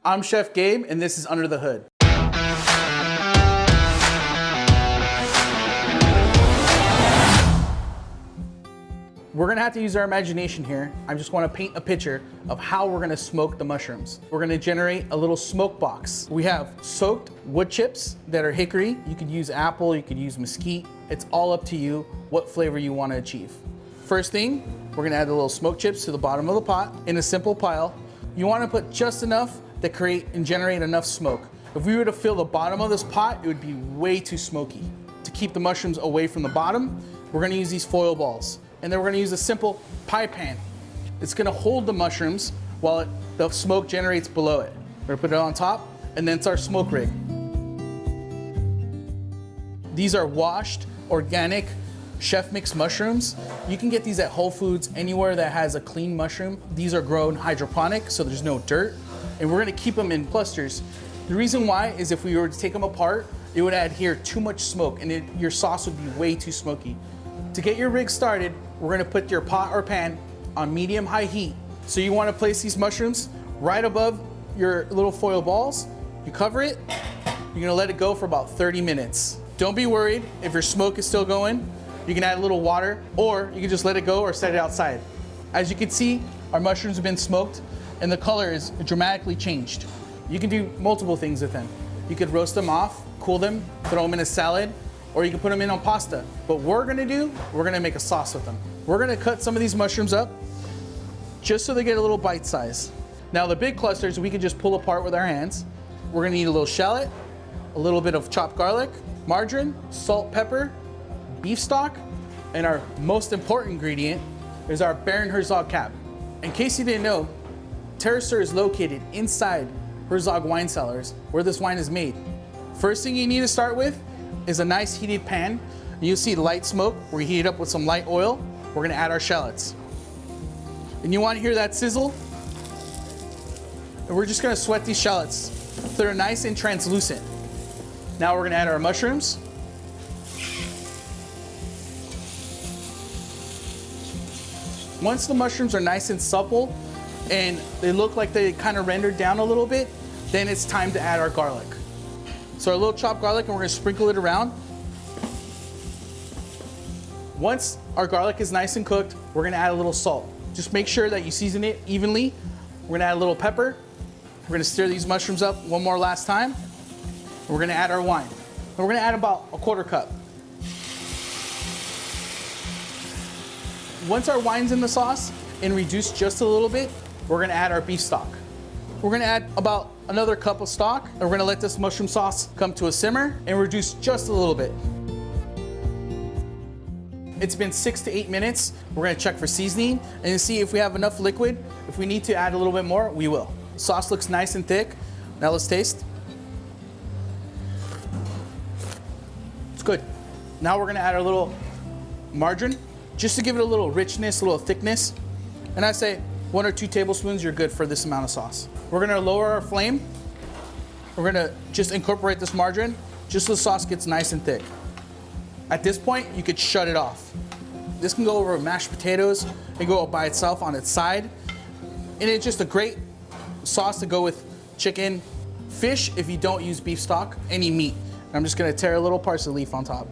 I'm Chef Gabe, and this is Under the Hood. We're gonna have to use our imagination here. I just wanna paint a picture of how we're gonna smoke the mushrooms. We're gonna generate a little smoke box. We have soaked wood chips that are hickory. You could use apple, you could use mesquite. It's all up to you what flavor you wanna achieve. First thing, we're gonna add the little smoke chips to the bottom of the pot in a simple pile. You wanna put just enough to create and generate enough smoke. If we were to fill the bottom of this pot, it would be way too smoky. To keep the mushrooms away from the bottom, we're gonna use these foil balls. And then we're gonna use a simple pie pan. It's gonna hold the mushrooms while the smoke generates below it. We're gonna put it on top, and then it's our smoke rig. These are washed, organic, chef mix mushrooms. You can get these at Whole Foods, anywhere that has a clean mushroom. These are grown hydroponic, so there's no dirt. And we're gonna keep them in clusters. The reason why is if we were to take them apart, it would adhere too much smoke and your sauce would be way too smoky. To get your rig started, we're gonna put your pot or pan on medium-high heat. So you wanna place these mushrooms right above your little foil balls. You cover it, you're gonna let it go for about 30 minutes. Don't be worried if your smoke is still going. You can add a little water, or you can just let it go or set it outside. As you can see, our mushrooms have been smoked and the color is dramatically changed. You can do multiple things with them. You could roast them off, cool them, throw them in a salad, or you can put them in on pasta. But what we're gonna make a sauce with them. We're gonna cut some of these mushrooms up just so they get a little bite size. Now the big clusters we can just pull apart with our hands. We're gonna need a little shallot, a little bit of chopped garlic, margarine, salt, pepper, beef stock, and our most important ingredient is our Baron Herzog cap. In case you didn't know, Tierra Sur is located inside Herzog Wine Cellars, where this wine is made. First thing you need to start with is a nice heated pan. You'll see light smoke. We heat it up with some light oil. We're gonna add our shallots. And you wanna hear that sizzle? And we're just gonna sweat these shallots so they're nice and translucent. Now we're gonna add our mushrooms. Once the mushrooms are nice and supple and they look like they kind of rendered down a little bit, then it's time to add our garlic. So our little chopped garlic, and we're gonna sprinkle it around. Once our garlic is nice and cooked, we're gonna add a little salt. Just make sure that you season it evenly. We're gonna add a little pepper. We're gonna stir these mushrooms up one more last time. And we're gonna add our wine. And we're gonna add about a quarter cup. Once our wine's in the sauce and reduced just a little bit, we're gonna add our beef stock. We're gonna add about another cup of stock, and we're gonna let this mushroom sauce come to a simmer and reduce just a little bit. It's been 6 to 8 minutes. We're gonna check for seasoning and see if we have enough liquid. If we need to add a little bit more, we will. Sauce looks nice and thick. Now let's taste. It's good. Now we're gonna add our little margarine, just to give it a little richness, a little thickness. And I say 1 or 2 tablespoons, you're good for this amount of sauce. We're gonna lower our flame. We're gonna just incorporate this margarine just so the sauce gets nice and thick. At this point, you could shut it off. This can go over mashed potatoes and go by itself on its side. And it's just a great sauce to go with chicken, fish if you don't use beef stock, any meat. And I'm just gonna tear a little parsley leaf on top.